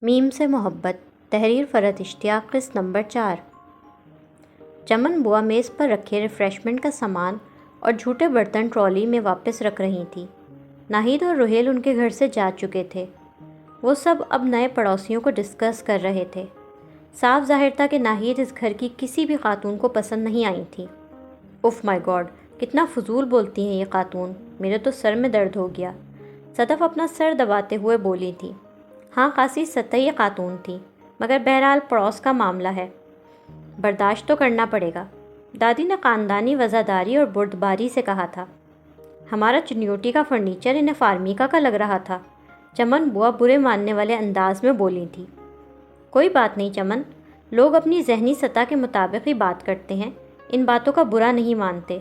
میم سے محبت، تحریر فرحت اشتیاق، قسط نمبر 4۔ چمن بوا میز پر رکھے ریفریشمنٹ کا سامان اور جھوٹے برتن ٹرالی میں واپس رکھ رہی تھی۔ ناہید اور روہیل ان کے گھر سے جا چکے تھے۔ وہ سب اب نئے پڑوسیوں کو ڈسکس کر رہے تھے۔ صاف ظاہر تھا کہ ناہید اس گھر کی کسی بھی خاتون کو پسند نہیں آئی تھی۔ اف مائی گاڈ، کتنا فضول بولتی ہیں یہ خاتون، میرے تو سر میں درد ہو گیا۔ صدف اپنا سر دباتے ہوئے بولی تھی۔ ہاں، خاصی سطحی خاتون تھی، مگر بہرحال پڑوس کا معاملہ ہے، برداشت تو کرنا پڑے گا۔ دادی نے خاندانی وزاداری اور بردباری سے کہا تھا۔ ہمارا چنیوٹی کا فرنیچر انہیں فارمیکا کا لگ رہا تھا، چمن بوا برے ماننے والے انداز میں بولی تھی۔ کوئی بات نہیں چمن، لوگ اپنی ذہنی سطح کے مطابق ہی بات کرتے ہیں، ان باتوں کا برا نہیں مانتے،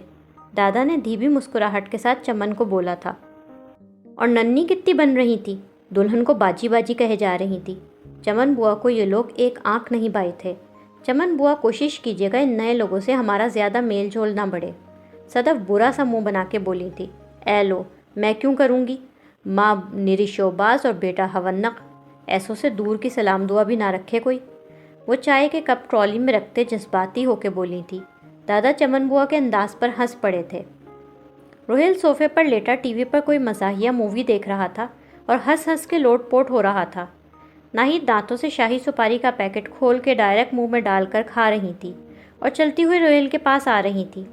دادا نے دھیمی مسکراہٹ کے ساتھ چمن کو بولا تھا۔ اور ننھی کتنی بن رہی تھی، دلہن کو باجی باجی کہے جا رہی تھی۔ چمن بوا کو یہ لوگ ایک آنکھ نہیں بائے تھے۔ چمن بوا، کوشش کیجیے گا ان نئے لوگوں سے ہمارا زیادہ میل جول نہ بڑھے۔ صدف برا سا منہ بنا کے بولی تھی۔ اے لو، میں کیوں کروں گی؟ ماں نری شوباز اور بیٹا ہونق، ایسوں سے دور کی سلام دعا بھی نہ رکھے کوئی۔ وہ چائے کے کپ ٹرالی میں رکھتے جذباتی ہو کے بولی تھی۔ دادا چمن بوا کے انداز پر ہنس پڑے تھے۔ روہیل صوفے پر لیٹا ٹی وی پر کوئی مزاحیہ مووی دیکھ رہا تھا اور ہنس ہنس کے لوٹ پوٹ ہو رہا تھا۔ ناہید دانتوں سے شاہی سپاری کا پیکٹ کھول کے ڈائریکٹ منہ میں ڈال کر کھا رہی تھی اور چلتی ہوئی روہیل کے پاس آ رہی تھی۔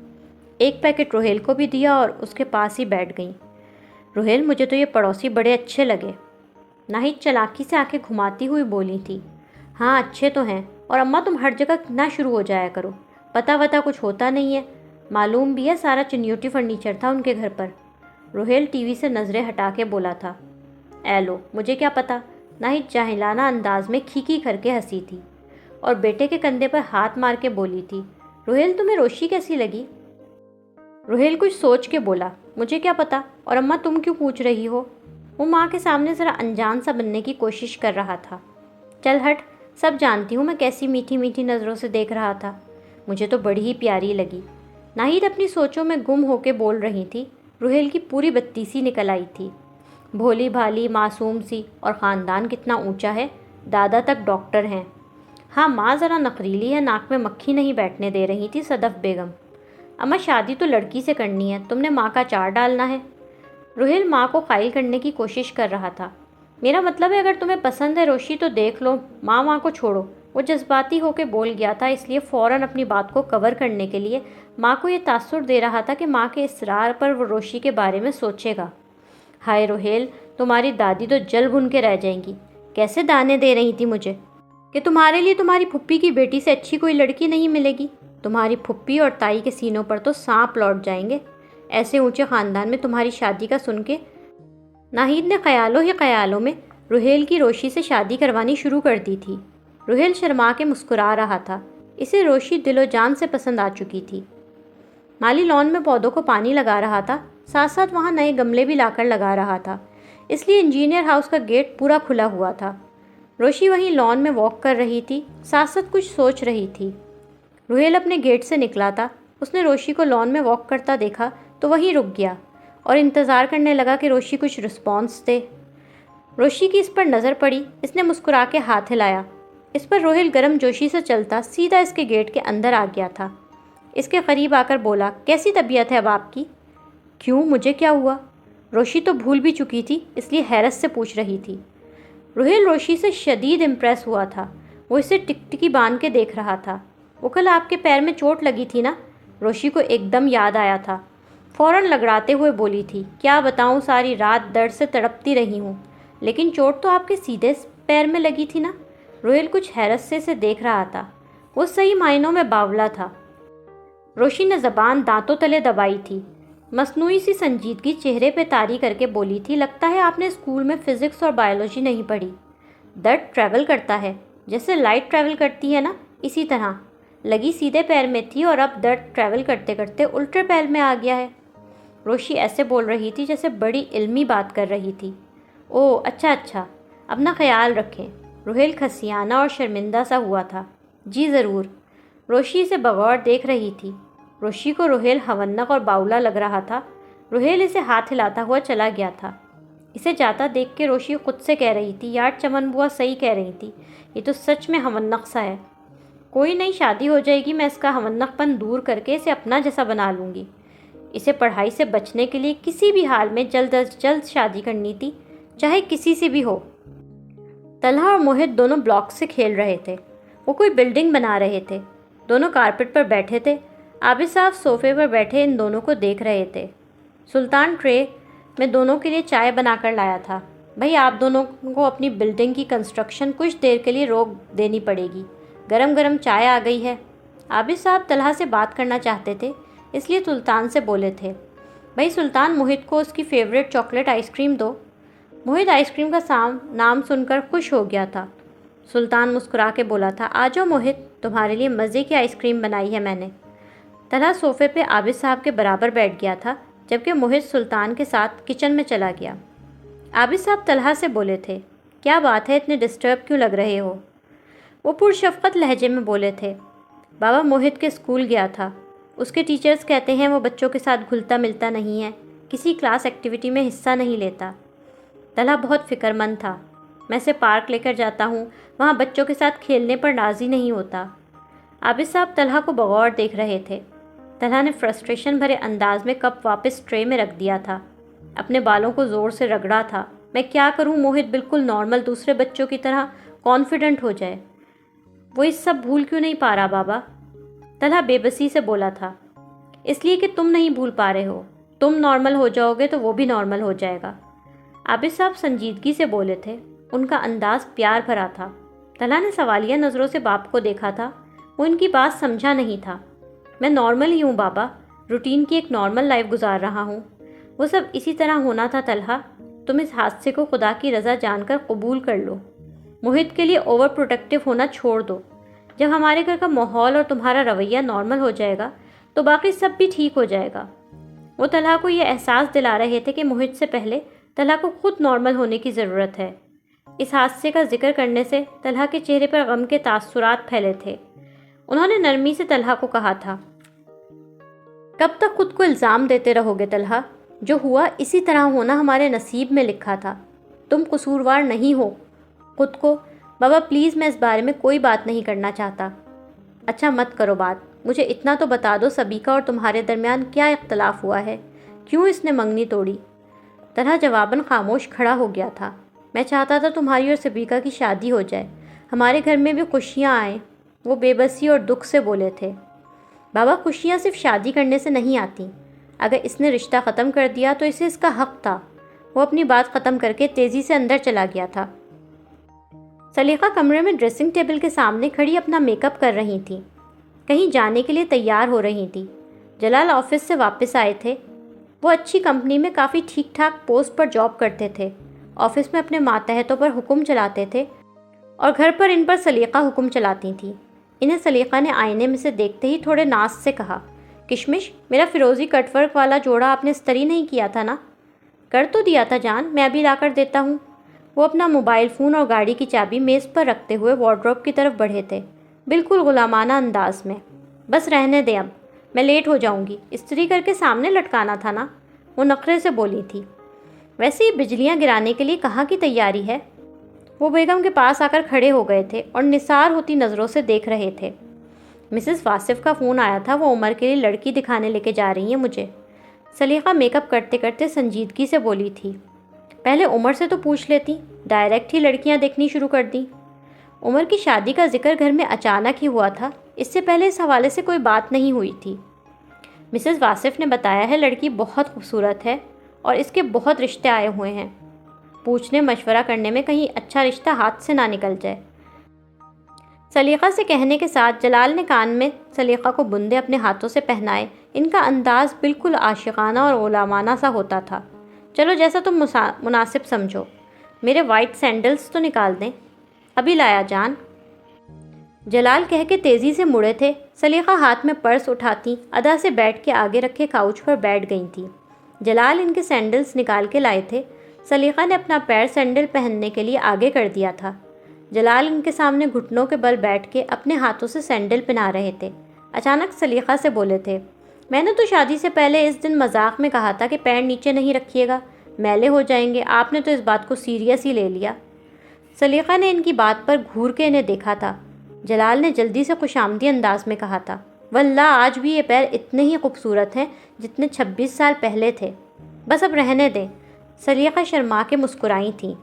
ایک پیکٹ روہیل کو بھی دیا اور اس کے پاس ہی بیٹھ گئیں۔ روہیل، مجھے تو یہ پڑوسی بڑے اچھے لگے، ناہید چلاکی سے آنکھیں گھماتی ہوئی بولی تھی۔ ہاں اچھے تو ہیں، اور اماں تم ہر جگہ نہ شروع ہو جایا کرو، پتہ وتا کچھ ہوتا نہیں ہے، معلوم بھی ہے سارا چنیوٹی فرنیچر تھا ان کے گھر پر۔ روہیل ٹی وی سے نظریں ہٹا کے بولا تھا۔ اے لو، مجھے کیا پتا، ناہید جاہلانہ انداز میں کھیکی کر کے ہنسی تھی اور بیٹے کے کندھے پر ہاتھ مار کے بولی تھی۔ روہیل، تمہیں روشی کیسی لگی؟ روہیل کچھ سوچ کے بولا، مجھے کیا پتا، اور اماں تم کیوں پوچھ رہی ہو؟ وہ ماں کے سامنے ذرا انجان سا بننے کی کوشش کر رہا تھا۔ چل ہٹ، سب جانتی ہوں میں کیسی میٹھی میٹھی نظروں سے دیکھ رہا تھا، مجھے تو بڑی ہی پیاری لگی۔ ناہید اپنی سوچوں میں گم ہو کے بول رہی تھی۔ روہیل کی پوری بتیسی نکل آئی تھی، بھولی بھالی معصوم سی، اور خاندان کتنا اونچا ہے، دادا تک ڈاکٹر ہیں۔ ہاں ماں ذرا نخریلی ہے، ناک میں مکھی نہیں بیٹھنے دے رہی تھی صدف بیگم۔ اماں شادی تو لڑکی سے کرنی ہے، تم نے ماں کا چار ڈالنا ہے۔ روہیل ماں کو قائل کرنے کی کوشش کر رہا تھا۔ میرا مطلب ہے اگر تمہیں پسند ہے روشی تو دیکھ لو، ماں کو چھوڑو۔ وہ جذباتی ہو کے بول گیا تھا، اس لیے فوراً اپنی بات کو کور کرنے کے لیے ماں کو یہ تاثر دے رہا تھا کہ ماں کے اصرار پر وہ روشی کے بارے میں سوچے گا۔ ہائے روہیل، تمہاری دادی تو جل بھن کے رہ جائیں گی، کیسے دانے دے رہی تھی مجھے کہ تمہارے لیے تمہاری پھپھی کی بیٹی سے اچھی کوئی لڑکی نہیں ملے گی، تمہاری پھپھی اور تائی کے سینوں پر تو سانپ لوٹ جائیں گے ایسے اونچے خاندان میں تمہاری شادی کا سن کے۔ ناہید نے خیالوں ہی خیالوں میں روہیل کی روشی سے شادی کروانی شروع کر دی تھی۔ روہیل شرما کے مسکرا رہا تھا، اسے روشی دل و جان سے پسند آ چکی تھی۔ مالی لان میں پودوں کو پانی لگا رہا تھا، ساتھ ساتھ وہاں نئے گملے بھی لا کر لگا رہا تھا، اس لیے انجینئر ہاؤس کا گیٹ پورا کھلا ہوا تھا۔ روشی وہیں لان میں واک کر رہی تھی، ساتھ ساتھ کچھ سوچ رہی تھی۔ روہیل اپنے گیٹ سے نکلا تھا، اس نے روشی کو لان میں واک کرتا دیکھا تو وہیں رک گیا اور انتظار کرنے لگا کہ روشی کچھ رسپانس دے۔ روشی کی اس پر نظر پڑی، اس نے مسکرا کے ہاتھ ہلایا، اس پر روہیل گرم جوشی سے چلتا سیدھا اس کے گیٹ کے اندر آ گیا تھا۔ اس کے قریب آ کر بولا، کیسی طبیعت ہے اب آپ کی؟ کیوں، مجھے کیا ہوا؟ روشی تو بھول بھی چکی تھی، اس لیے حیرت سے پوچھ رہی تھی۔ روہیل روشی سے شدید امپریس ہوا تھا، وہ اسے ٹکٹکی باندھ کے دیکھ رہا تھا۔ وہ کل آپ کے پیر میں چوٹ لگی تھی نا؟ روشی کو ایک دم یاد آیا تھا، فوراً لگڑاتے ہوئے بولی تھی، کیا بتاؤں، ساری رات درد سے تڑپتی رہی ہوں، لیکن چوٹ تو آپ کے سیدھے پیر میں لگی تھی نا؟ روہیل کچھ حیرت سے اسے دیکھ رہا تھا، وہ صحیح معنوں میں باولا تھا۔ روشی نے زبان دانتوں تلے دبائی تھی، مصنوعی سی سنجیدگی چہرے پہ طاری کر کے بولی تھی، لگتا ہے آپ نے اسکول میں فزکس اور بائیولوجی نہیں پڑھی۔ درد ٹریول کرتا ہے، جیسے لائٹ ٹریول کرتی ہے نا، اسی طرح لگی سیدھے پیر میں تھی اور اب درد ٹریول کرتے کرتے الٹے پیر میں آ گیا ہے۔ روشی ایسے بول رہی تھی جیسے بڑی علمی بات کر رہی تھی۔ اوہ اچھا، اپنا خیال رکھیں۔ روہیل کھسیانہ اور شرمندہ سا ہوا تھا۔ جی ضرور۔ روشی اسے بغور دیکھ رہی تھی۔ روشی کو روہیل ہونق اور باولا لگ رہا تھا، روحیل اسے ہاتھ ہلاتا ہوا چلا گیا تھا۔ اسے جاتا دیکھ کے روشی خود سے کہہ رہی تھی، یار چمن بوا صحیح کہہ رہی تھی، یہ تو سچ میں ہونق سا ہے۔ کوئی نئی شادی ہو جائے گی، میں اس کا ہونق پن دور کر کے اسے اپنا جیسا بنا لوں گی۔ اسے پڑھائی سے بچنے کے لیے کسی بھی حال میں جلد از جلد شادی کرنی تھی، چاہے کسی سے بھی ہو۔ طلحہ اور موہت دونوں بلاک سے کھیل رہے تھے، وہ کوئی بلڈنگ بنا رہے تھے۔ دونوں کارپٹ پر بیٹھے تھے، عابد صاحب صوفے پر بیٹھے ان دونوں کو دیکھ رہے تھے۔ سلطان ٹرے میں دونوں کے لیے چائے بنا کر لایا تھا۔ بھائی آپ دونوں کو اپنی بلڈنگ کی کنسٹرکشن کچھ دیر کے لیے روک دینی پڑے گی، گرم گرم چائے آ گئی ہے۔ عابد صاحب طلحہ سے بات کرنا چاہتے تھے، اس لیے سلطان سے بولے تھے، بھائی سلطان موہت کو اس کی فیوریٹ چاکلیٹ آئس کریم دو۔ موہت آئس کریم کا نام سن کر خوش ہو گیا تھا۔ سلطان مسکرا کے بولا تھا، آ جاؤ موہت، تمہارے لیے مزے کی آئس کریم بنائی ہے میں نے۔ طلحہ صوفے پہ عابد صاحب کے برابر بیٹھ گیا تھا، جبکہ موہت سلطان کے ساتھ کچن میں چلا گیا۔ عابد صاحب طلحہ سے بولے تھے، کیا بات ہے، اتنے ڈسٹرب کیوں لگ رہے ہو؟ وہ پرشفقت لہجے میں بولے تھے، بابا موہت کے اسکول گیا تھا، اس کے ٹیچرز کہتے ہیں وہ بچوں کے ساتھ گھلتا ملتا نہیں ہے، کسی کلاس ایکٹیویٹی میں حصہ نہیں لیتا۔ طلحہ بہت فکر مند تھا، میں اسے پارک لے کر جاتا ہوں، وہاں بچوں کے ساتھ کھیلنے پر راضی نہیں ہوتا۔ عابد صاحب طلحہ کو بغور دیکھ رہے تھے۔ طلحہ نے فرسٹریشن بھرے انداز میں کپ واپس ٹرے میں رکھ دیا تھا، اپنے بالوں کو زور سے رگڑا تھا۔ میں کیا کروں، موہت بالکل نارمل دوسرے بچوں کی طرح کانفیڈنٹ ہو جائے، وہ اس سب بھول کیوں نہیں پا رہا بابا؟ طلحہ بے بسی سے بولا تھا، اس لیے کہ تم نہیں بھول پا رہے ہو، تم نارمل ہو جاؤ گے تو وہ بھی نارمل ہو جائے گا۔ عابد صاحب سنجیدگی سے بولے تھے، ان کا انداز پیار بھرا تھا۔ طلحہ نے سوالیہ نظروں سے باپ کو دیکھا تھا، وہ ان کی بات سمجھا نہیں تھا۔ میں نارمل ہی ہوں بابا، روٹین کی ایک نارمل لائف گزار رہا ہوں، وہ سب اسی طرح ہونا تھا طلحہ، تم اس حادثے کو خدا کی رضا جان کر قبول کر لو۔ موہت کے لیے اوور پروٹیکٹیو ہونا چھوڑ دو، جب ہمارے گھر کا ماحول اور تمہارا رویہ نارمل ہو جائے گا تو باقی سب بھی ٹھیک ہو جائے گا۔ وہ طلحہ کو یہ احساس دلا رہے تھے کہ موہت سے پہلے طلحہ کو خود نارمل ہونے کی ضرورت ہے۔ اس حادثے کا ذکر کرنے سے طلحہ کے چہرے پر غم کے تاثرات پھیلے تھے۔ انہوں نے نرمی سے طلحہ کو کہا تھا، کب تک خود کو الزام دیتے رہو گے طلحہ؟ جو ہوا اسی طرح ہونا ہمارے نصیب میں لکھا تھا، تم قصوروار نہیں ہو خود کو۔ بابا پلیز، میں اس بارے میں کوئی بات نہیں کرنا چاہتا۔ اچھا مت کرو بات، مجھے اتنا تو بتا دو سبیکا اور تمہارے درمیان کیا اختلاف ہوا ہے، کیوں اس نے منگنی توڑی؟ طلحہ جواباً خاموش کھڑا ہو گیا تھا۔ میں چاہتا تھا تمہاری اور سبیکا کی شادی ہو جائے، ہمارے گھر میں بھی خوشیاں آئیں۔ وہ بے بسی اور دکھ سے بولے تھے، بابا خوشیاں صرف شادی کرنے سے نہیں آتی، اگر اس نے رشتہ ختم کر دیا تو اسے اس کا حق تھا۔ وہ اپنی بات ختم کر کے تیزی سے اندر چلا گیا تھا۔ سلیقہ کمرے میں ڈریسنگ ٹیبل کے سامنے کھڑی اپنا میک اپ کر رہی تھیں، کہیں جانے کے لیے تیار ہو رہی تھیں۔ جلال آفس سے واپس آئے تھے، وہ اچھی کمپنی میں کافی ٹھیک ٹھاک پوسٹ پر جاب کرتے تھے، آفس میں اپنے ماتحتوں پر حکم چلاتے تھے اور گھر پر ان پر سلیقہ حکم چلاتی تھیں۔ انہیں سلیقہ نے آئینے میں سے دیکھتے ہی تھوڑے ناز سے کہا، کشمش، میرا فیروزی کٹ ورک والا جوڑا آپ نے استری نہیں کیا تھا نا؟ کر تو دیا تھا جان، میں ابھی لا کر دیتا ہوں۔ وہ اپنا موبائل فون اور گاڑی کی چابی میز پر رکھتے ہوئے وارڈروب کی طرف بڑھے تھے، بالکل غلامانہ انداز میں۔ بس رہنے دیں، اب میں لیٹ ہو جاؤں گی، استری کر کے سامنے لٹکانا تھا نا، وہ نخرے سے بولی تھی۔ ویسے ہی بجلیاں گرانے کے لیے کہاں کی تیاری ہے؟ وہ بیگم کے پاس آ کر کھڑے ہو گئے تھے اور نثار ہوتی نظروں سے دیکھ رہے تھے۔ مسز واصف کا فون آیا تھا، وہ عمر کے لیے لڑکی دکھانے لے کے جا رہی ہیں مجھے۔ سلیقہ میک اپ کرتے کرتے سنجیدگی سے بولی تھی، پہلے عمر سے تو پوچھ لیتی، ڈائریکٹ ہی لڑکیاں دیکھنی شروع کر دیں۔ عمر کی شادی کا ذکر گھر میں اچانک ہی ہوا تھا، اس سے پہلے اس حوالے سے کوئی بات نہیں ہوئی تھی۔ مسز واصف نے بتایا ہے لڑکی بہت خوبصورت ہے اور اس کے بہت رشتے آئے ہوئے ہیں، پوچھنے مشورہ کرنے میں کہیں اچھا رشتہ ہاتھ سے نہ نکل جائے۔ سلیقہ سے کہنے کے ساتھ جلال نے کان میں سلیقہ کو بندے اپنے ہاتھوں سے پہنائے۔ ان کا انداز بالکل عاشقانہ اور غلامانہ سا ہوتا تھا۔ چلو جیسا تم مناسب سمجھو، میرے وائٹ سینڈلز تو نکال دیں۔ ابھی لایا جان، جلال کہہ کے تیزی سے مڑے تھے۔ سلیقہ ہاتھ میں پرس اٹھاتی ادا سے بیٹھ کے آگے رکھے کاؤچ پر بیٹھ گئی تھی۔ جلال ان کے سینڈلز نکال کے لائے تھے۔ سلیقہ نے اپنا پیر سینڈل پہننے کے لیے آگے کر دیا تھا۔ جلال ان کے سامنے گھٹنوں کے بل بیٹھ کے اپنے ہاتھوں سے سینڈل پہنا رہے تھے۔ اچانک سلیقہ سے بولے تھے، میں نے تو شادی سے پہلے اس دن مذاق میں کہا تھا کہ پیر نیچے نہیں رکھیے گا، میلے ہو جائیں گے، آپ نے تو اس بات کو سیریس ہی لے لیا۔ سلیقہ نے ان کی بات پر گھور کے انہیں دیکھا تھا۔ جلال نے جلدی سے خوشامدی انداز میں کہا تھا، واللہ آج بھی یہ پیر اتنے ہی خوبصورت ہیں جتنے 26 سال پہلے تھے، بس اب رہنے دیں۔ سلیقہ شرما کے مسکرائی تھیں۔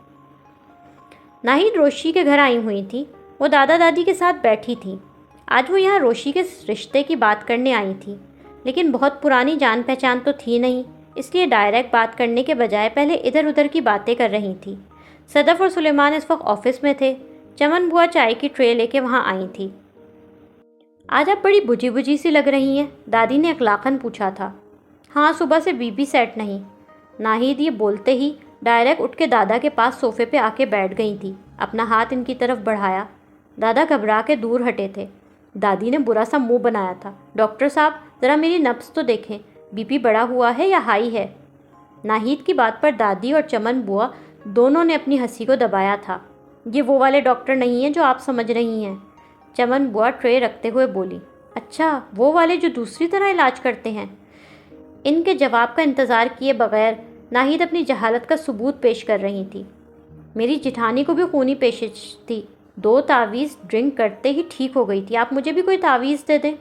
ناہید روشی کے گھر آئی ہوئی تھی۔ وہ دادا دادی کے ساتھ بیٹھی تھیں۔ آج وہ یہاں روشی کے رشتے کی بات کرنے آئی تھیں، لیکن بہت پرانی جان پہچان تو تھی نہیں، اس لیے ڈائریکٹ بات کرنے کے بجائے پہلے ادھر ادھر کی باتیں کر رہی تھیں۔ صدف اور سلیمان اس وقت آفس میں تھے۔ چمن بوا چائے کی ٹرے لے کے وہاں آئی تھی۔ آج آپ بڑی بجھی بجھی سی لگ رہی ہیں، دادی نے اخلاقاً پوچھا تھا۔ ہاں، صبح سے بی سیٹ نہیں۔ ناہید یہ بولتے ہی ڈائریکٹ اٹھ کے دادا کے پاس صوفے پہ آ کے بیٹھ گئی تھی، اپنا ہاتھ ان کی طرف بڑھایا۔ دادا گھبرا کے دور ہٹے تھے۔ دادی نے برا سا منہ بنایا تھا۔ ڈاکٹر صاحب ذرا میری نبض تو دیکھیں، بی پی بڑھا ہوا ہے یا ہائی ہے؟ ناہید کی بات پر دادی اور چمن بوا دونوں نے اپنی ہنسی کو دبایا تھا۔ یہ وہ والے ڈاکٹر نہیں ہیں جو آپ سمجھ رہی ہیں، چمن بوا ٹرے رکھتے ہوئے بولی۔ اچھا، وہ والے جو دوسری طرح علاج کرتے ہیں؟ ان کے جواب کا انتظار کیے بغیر ناہید اپنی جہالت کا ثبوت پیش کر رہی تھی۔ میری جٹھانی کو بھی خونی پیشش تھی، 2 تعویذ ڈرنک کرتے ہی ٹھیک ہو گئی تھی، آپ مجھے بھی کوئی تعویذ دے دیں۔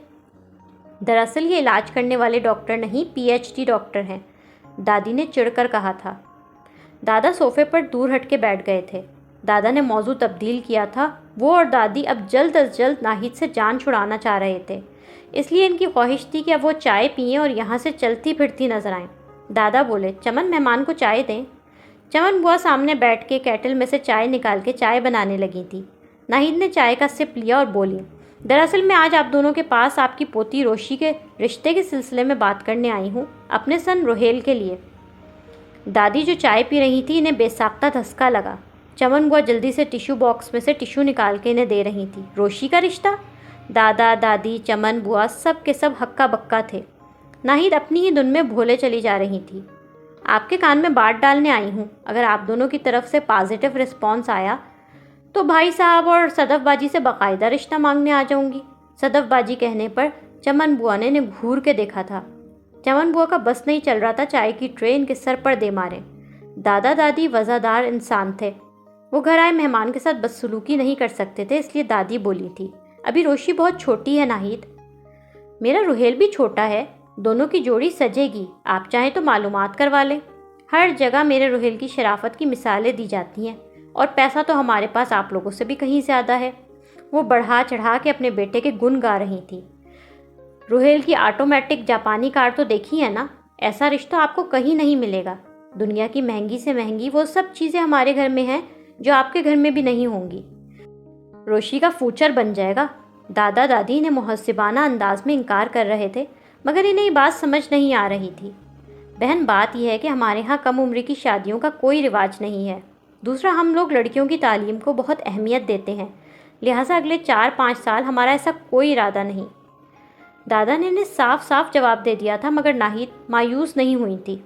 دراصل یہ علاج کرنے والے ڈاکٹر نہیں، PhD ڈاکٹر ہیں، دادی نے چڑھ کر کہا تھا۔ دادا صوفے پر دور ہٹ کے بیٹھ گئے تھے۔ دادا نے موضوع تبدیل کیا تھا۔ وہ اور دادی اب جلد از جلد ناہید سے جان چھڑانا چاہ رہے تھے، اس لیے ان کی خواہش تھی کہ اب وہ چائے پئیں اور یہاں سے چلتی پھرتی نظر آئیں۔ دادا بولے، چمن مہمان کو چائے دیں۔ چمن بوا سامنے بیٹھ کے کیٹل میں سے چائے نکال کے چائے بنانے لگی تھی۔ ناہید نے چائے کا سپ لیا اور بولی، دراصل میں آج آپ دونوں کے پاس آپ کی پوتی روشی کے رشتے کے سلسلے میں بات کرنے آئی ہوں، اپنے سن روہیل کے لیے۔ دادی جو چائے پی رہی تھی انہیں بے ساختہ دھسکا لگا۔ چمن بوا جلدی سے ٹیشو باکس میں سے ٹیشو نکال کے انہیں دے رہی تھی۔ روشی کا رشتہ؟ دادا دادی چمن بوا سب کے سب ہکا بکا تھے۔ ناہید اپنی ہی دن میں بھولے چلی جا رہی تھی۔ آپ کے کان میں بات ڈالنے آئی ہوں، اگر آپ دونوں کی طرف سے پازیٹیو رسپانس آیا تو بھائی صاحب اور صدف باجی سے باقاعدہ رشتہ مانگنے آ جاؤں گی۔ صدف باجی کہنے پر چمن بوا نے انہیں گھور کے دیکھا تھا۔ چمن بوا کا بس نہیں چل رہا تھا چائے کی ٹرے ان کے سر پر دے مارے۔ دادا دادی وزادار انسان تھے، وہ گھر آئے مہمان کے ساتھ بدسلوکی نہیں کر سکتے تھے، اس لیے دادی بولی تھی، ابھی روشی بہت چھوٹی ہے ناہید۔ میرا روہیل بھی چھوٹا ہے، دونوں کی جوڑی سجے گی، آپ چاہیں تو معلومات کروا لیں۔ ہر جگہ میرے روہیل کی شرافت کی مثالیں دی جاتی ہیں، اور پیسہ تو ہمارے پاس آپ لوگوں سے بھی کہیں زیادہ ہے۔ وہ بڑھا چڑھا کے اپنے بیٹے کے گن گا رہی تھی۔ روہیل کی آٹومیٹک جاپانی کار تو دیکھی ہے نا، ایسا رشتہ آپ کو کہیں نہیں ملے گا۔ دنیا کی مہنگی سے مہنگی وہ سب چیزیں ہمارے گھر میں ہیں جو آپ کے گھر میں بھی نہیں ہوں گی۔ روشی کا فیوچر بن جائے گا۔ دادا دادی نے محسبانہ انداز میں انکار کر رہے تھے، مگر انہیں یہ بات سمجھ نہیں آ رہی تھی۔ بہن، بات یہ ہے کہ ہمارے ہاں کم عمری کی شادیوں کا کوئی رواج نہیں ہے۔ دوسرا، ہم لوگ لڑکیوں کی تعلیم کو بہت اہمیت دیتے ہیں، لہٰذا اگلے 4-5 سال ہمارا ایسا کوئی ارادہ نہیں۔ دادا نے انہیں صاف صاف جواب دے دیا تھا، مگر ناہید مایوس نہیں ہوئی تھی۔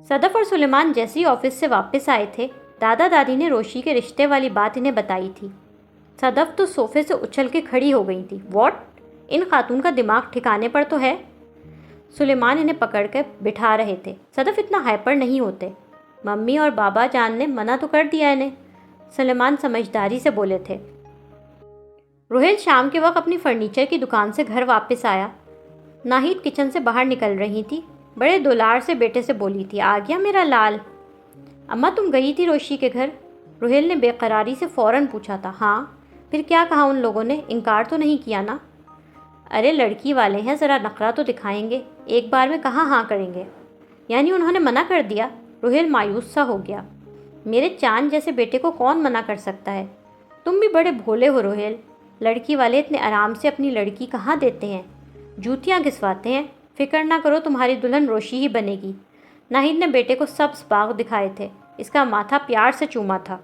صدف اور سلیمان جیسے ہی آفس سے واپس آئے تھے، دادا دادی نے روشی کے رشتے والی بات انہیں بتائی تھی۔ صدف تو صوفے سے اچھل کے کھڑی ہو گئی تھی۔ واٹ؟ ان خاتون کا دماغ ٹھکانے پر تو ہے؟ سلیمان انہیں پکڑ کے بٹھا رہے تھے۔ صدف اتنا ہائپر نہیں ہوتے، ممی اور بابا جان نے منع تو کر دیا انہیں، سلیمان سمجھداری سے بولے تھے۔ روہیل شام کے وقت اپنی فرنیچر کی دکان سے گھر واپس آیا۔ ناہید کچن سے باہر نکل رہی تھی، بڑے دولار سے بیٹے سے بولی تھی، آ گیا میرا لال؟ اماں تم گئی تھی روشی کے گھر؟ روہیل نے بے قراری سے فوراً پوچھا تھا۔ ہاں، پھر کیا کہا ان لوگوں نے؟ انکار تو نہیں کیا نا؟ ارے لڑکی والے ہیں، ذرا نخرہ تو دکھائیں گے، ایک بار میں کہاں ہاں کریں گے؟ یعنی انہوں نے منع کر دیا؟ روہیل مایوس سا ہو گیا۔ میرے چاند جیسے بیٹے کو کون منع کر سکتا ہے؟ تم بھی بڑے بھولے ہو روہیل، لڑکی والے اتنے آرام سے اپنی لڑکی کہاں دیتے ہیں، جوتیاں گھسواتے ہیں۔ فکر نہ کرو، تمہاری دلہن روشی ہی بنے گی۔ ناہید نے بیٹے کو سبز باغ دکھائے تھے، اس کا ماتھا پیار سے چوما تھا۔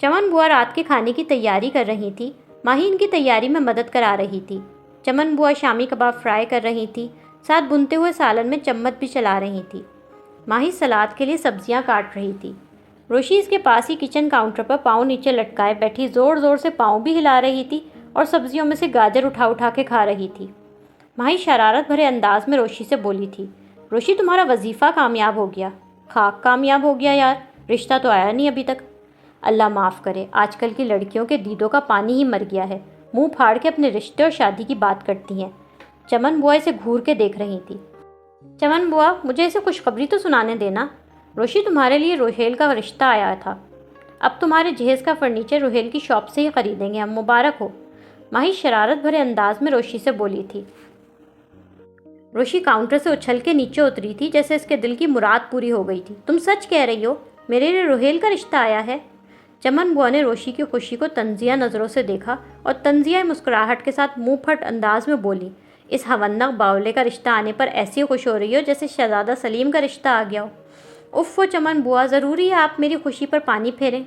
چمن بوا رات کے کھانے کی تیاری کر رہی تھی، ماہی ان کی تیاری میں مدد کرا رہی تھی۔ چمن بوا شامی کباب فرائی کر رہی تھی، ساتھ بنتے ہوئے سالن میں چمچ بھی چلا رہی تھی۔ ماہی سلاد کے لیے سبزیاں کاٹ رہی تھی۔ روشی اس کے پاس ہی کچن کاؤنٹر پر پاؤں نیچے لٹکائے بیٹھی زور زور سے پاؤں بھی ہلا رہی تھی اور سبزیوں میں سے گاجر اٹھا اٹھا کے کھا رہی تھی۔ ماہی شرارت بھرے انداز میں روشی سے بولی تھی۔ روشی تمہارا وظیفہ کامیاب ہو گیا۔ خاک کامیاب ہو گیا یار، رشتہ تو آیا نہیں ابھی تک۔ اللہ معاف کرے، آج کل کی لڑکیوں کے دیدوں کا پانی ہی مر گیا ہے، منہ پھاڑ کے اپنے رشتے اور شادی کی بات کرتی ہیں۔ چمن بوا اسے گھور کے دیکھ رہی تھی۔ چمن بوا، مجھے اسے خوشخبری تو سنانے دینا۔ روشی، تمہارے لیے روہیل کا رشتہ آیا تھا۔ اب تمہارے جہیز کا فرنیچر روہیل کی شاپ سے ہی خریدیں گے ہم، مبارک ہو۔ ماہی شرارت بھرے انداز میں روشی سے بولی تھی۔ روشی کاؤنٹر سے اچھل کے نیچے اتری تھی جیسے اس کے دل کی مراد پوری ہو گئی تھی۔ تم سچ کہہ رہی ہو؟ میرے لیے روہیل کا رشتہ آیا ہے؟ چمن بوا نے روشی کی خوشی کو طنزیہ نظروں سے دیکھا اور طنزیہ مسکراہٹ کے ساتھ منہ پھٹ انداز میں بولی، اس ہونق باولے کا رشتہ آنے پر ایسی خوش ہو رہی ہو جیسے شہزادہ سلیم کا رشتہ آ گیا ہو۔ اف چمن بوا، ضروری ہے آپ میری خوشی پر پانی پھیریں؟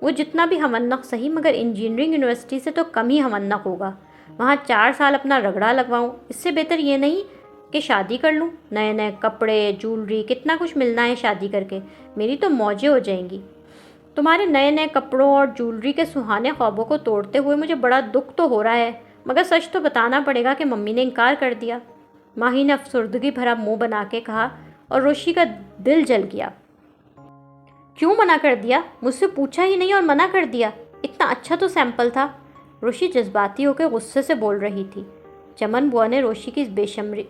وہ جتنا بھی ہونق صحیح، مگر انجینئرنگ یونیورسٹی سے تو کم ہی ہونق ہوگا۔ وہاں 4 سال اپنا رگڑا لگواؤں، اس سے بہتر یہ نہیں کہ شادی کر لوں۔ نئے نئے کپڑے، جولری، کتنا کچھ ملنا ہے شادی کر کے، میری تو موجیں ہو جائیں گی۔ تمہارے نئے نئے کپڑوں اور جولری کے سہانے خوابوں کو توڑتے ہوئے مجھے بڑا دکھ تو ہو رہا ہے، مگر سچ تو بتانا پڑے گا کہ ممی نے انکار کر دیا۔ ماہی نے افسردگی بھرا منہ بنا کے کہا اور روشی کا دل جل گیا۔ کیوں منع کر دیا؟ مجھ سے پوچھا ہی نہیں اور منع کر دیا؟ اتنا اچھا تو سیمپل تھا۔ روشی جذباتی ہو کے غصے سے بول رہی تھی۔ چمن بوا نے روشی کی اس بے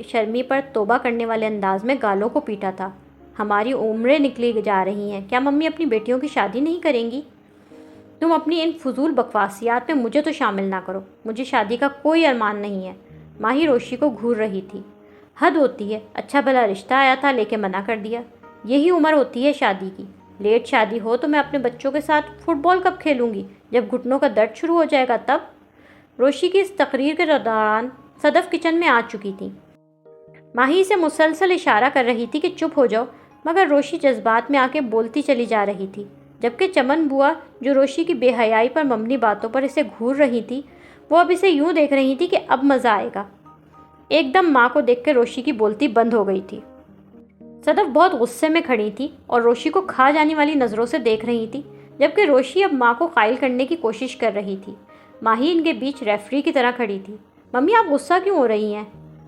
شرمی پر توبہ کرنے والے انداز میں گالوں کو پیٹا تھا۔ ہماری عمریں نکلی جا رہی ہیں، کیا ممی اپنی بیٹیوں کی شادی نہیں کریں گی؟ تم اپنی ان فضول بکواسیات میں مجھے تو شامل نہ کرو، مجھے شادی کا کوئی ارمان نہیں ہے۔ ماہی روشی کو گھور رہی تھی۔ حد ہوتی ہے، اچھا بھلا رشتہ آیا تھا لے کے منع کر دیا۔ یہی عمر ہوتی ہے شادی کی۔ لیٹ شادی ہو تو میں اپنے بچوں کے ساتھ فٹ بال کب کھیلوں گی؟ جب گھٹنوں کا درد شروع ہو جائے گا تب۔ روشی کی اس تقریر کے دوران صدف کچن میں آ چکی تھی۔ ماہی سے مسلسل اشارہ کر رہی تھی کہ چپ ہو جاؤ، مگر روشی جذبات میں آ کے بولتی چلی جا رہی تھی، جبکہ چمن بوا جو روشی کی بے حیائی پر مبنی باتوں پر اسے گھور رہی تھی، وہ اب اسے یوں دیکھ رہی تھی کہ اب مزہ آئے گا۔ ایک دم ماں کو دیکھ کے روشی کی بولتی بند ہو گئی تھی۔ صدف بہت غصے میں کھڑی تھی اور روشی کو کھا جانے والی نظروں سے دیکھ رہی تھی، جبکہ روشی اب ماں کو قائل کرنے کی کوشش کر رہی تھی۔ ماہی ان کے بیچ ریفری کی طرح کھڑی تھی۔ ممی، آپ غصہ کیوں ہو رہی ہیں؟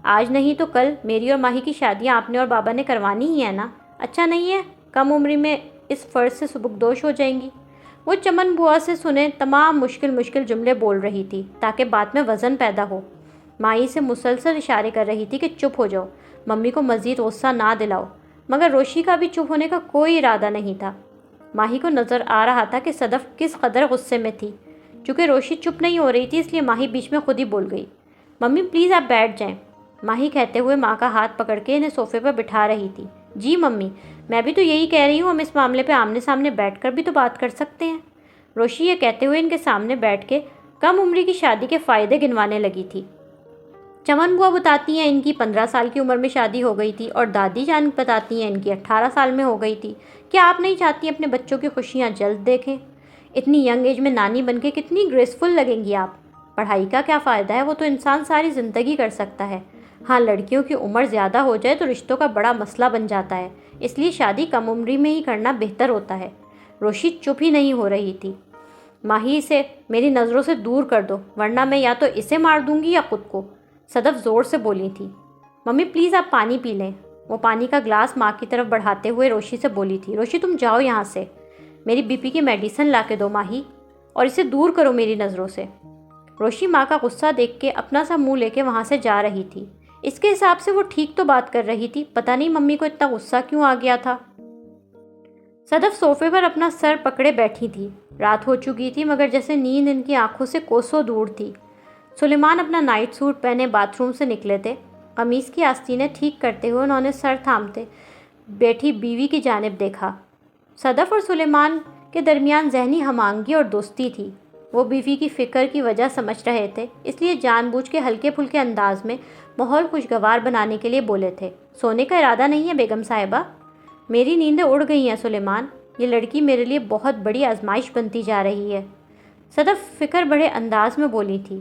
آج نہیں تو کل میری اور ماہی کی شادیاں آپ نے اور بابا نے کروانی ہی ہے نا؟ اچھا نہیں ہے کم عمری میں اس فرض سے سبکدوش ہو جائیں گی؟ وہ چمن بوا سے سنے تمام مشکل جملے بول رہی تھی تاکہ بات میں وزن پیدا ہو۔ ماہی سے مسلسل اشارے کر رہی تھی کہ چپ ہو جاؤ، ممی کو مزید غصہ نہ دلاؤ، مگر روشی کا بھی چپ ہونے کا کوئی ارادہ نہیں تھا۔ ماہی کو نظر آ رہا تھا کہ صدف کس قدر غصے میں تھی۔ چونکہ روشی چپ نہیں ہو رہی تھی، اس لیے ماہی بیچ میں خود ہی بول گئی، ممی پلیز آپ بیٹھ جائیں۔ ماہی کہتے ہوئے ماں کا ہاتھ پکڑ کے انہیں صوفے پر بٹھا رہی تھی۔ جی ممی، میں بھی تو یہی کہہ رہی ہوں، ہم اس معاملے پہ آمنے سامنے بیٹھ کر بھی تو بات کر سکتے ہیں۔ روشی یہ کہتے ہوئے ان کے سامنے بیٹھ کے کم عمری کی شادی کے فائدے گنوانے لگی تھی۔ چمن بوا بتاتی ہیں ان کی 15 سال کی عمر میں شادی ہو گئی تھی اور دادی جان بتاتی ہیں ان کی 18 سال میں ہو گئی تھی۔ کیا آپ نہیں چاہتی اپنے بچوں کی خوشیاں جلد دیکھیں؟ اتنی ینگ ایج میں نانی بن کے کتنی گریسفل لگیں گی آپ۔ پڑھائی کا کیا فائدہ ہے، وہ تو انسان ساری زندگی کر سکتا ہے۔ ہاں، لڑکیوں کی عمر زیادہ ہو جائے تو رشتوں کا بڑا مسئلہ بن جاتا ہے، اس لیے شادی کم عمری میں ہی کرنا بہتر ہوتا ہے۔ روشی چپ ہی نہیں ہو رہی تھی۔ ماہی اسے میری نظروں سے دور کر دو ورنہ میں یا تو اسے مار دوں گی یا خود کو، صدف زور سے بولی تھی۔ ممی پلیز آپ پانی پی لیں۔ وہ پانی کا گلاس ماں کی طرف بڑھاتے ہوئے روشی سے بولی تھی۔ روشی تم جاؤ یہاں سے، میری بی پی کی میڈیسن لا کے دو ماہی، اور اسے دور کرو میری نظروں سے۔ روشی ماں کا غصہ دیکھ کے اپنا سا منہ لے کے وہاں سے جا رہی تھی۔ اس کے حساب سے وہ ٹھیک تو بات کر رہی تھی، پتہ نہیں ممی کو اتنا غصہ کیوں آ گیا تھا۔ صدف صوفے پر اپنا سر پکڑے بیٹھی تھی۔ رات ہو چکی تھی مگر جیسے نیند ان کی آنکھوں سے کوسوں دور تھی۔ سلیمان اپنا نائٹ سوٹ پہنے باتھ روم سے نکلے تھے۔ قمیص کی آستینیں ٹھیک کرتے ہوئے انہوں نے سر تھامتے بیٹھی بیوی کی جانب دیکھا۔ صدف اور سلیمان کے درمیان ذہنی ہم آہنگی اور دوستی تھی۔ وہ بیوی کی فکر کی وجہ سمجھ رہے تھے، اس لیے جان بوجھ کے ہلکے پھلکے انداز میں ماحول خوشگوار بنانے کے لیے بولے تھے، سونے کا ارادہ نہیں ہے بیگم صاحبہ؟ میری نیندیں اڑ گئی ہیں سلیمان، یہ لڑکی میرے لیے بہت بڑی آزمائش بنتی جا رہی ہے۔ صدف فکر بڑے انداز میں بولی تھی۔